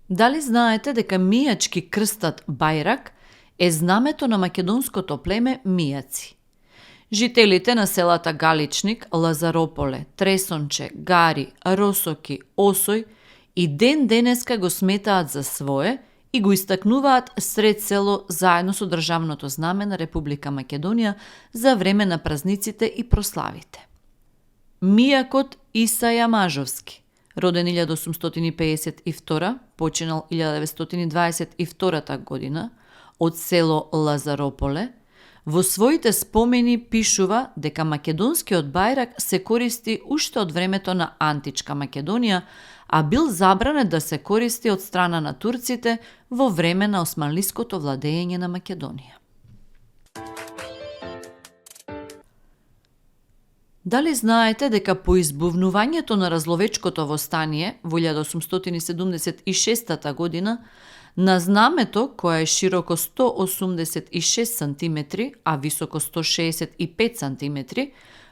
Дали знаете дека мијачки крстат бајрак е знамето на македонското племе мијаци? Жителите на селата Галичник, Лазарополе, Тресонче, Гари, Росоки, Осој и ден денеска го сметаат за свое и го истакнуваат сред село заедно со државното знаме на Република Македонија за време на празниците и прославите. Мијакот Исаја Мажовски, роден 1852, починал 1922 година, од село Лазарополе, во своите спомени пишува дека македонскиот бајрак се користи уште од времето на античка Македонија, а бил забранет да се користи од страна на турците во време на османлиското владење на Македонија. Дали знаете дека по избувнувањето на Разловечкото востание во 1876 година, на знамето, која е широко 186 см, а високо 165 см,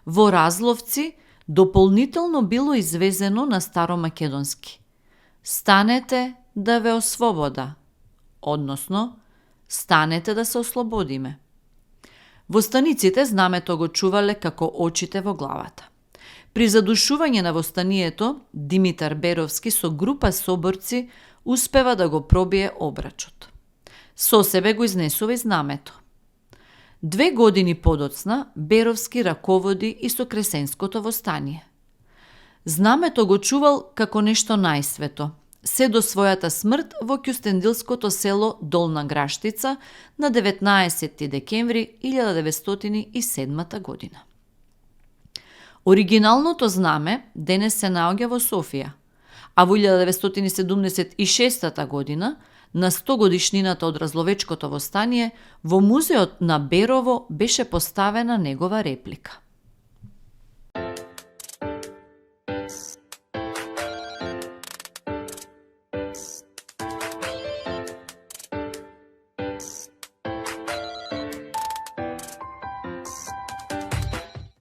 во Разловци дополнително било извезено на старомакедонски: "Станете да ве ослобода", односно "Станете да се ослободиме". Во станиците знамето го чувале како очите во главата. При задушување на востанието, Димитар Беровски со група соборци успева да го пробие обрачот. Со себе го изнесува и знамето. 2 години подоцна Беровски раководи и со Кресенското востание. Знамето го чувал како нешто најсвето, се до својата смрт во кјустендилското село Долна Граштица на 19 декември 1907 година. Оригиналното знаме денес се наоѓа во Софија, а во 1976 година, на 100 годишнината од Разловечкото востание, во музеот на Берово беше поставена негова реплика.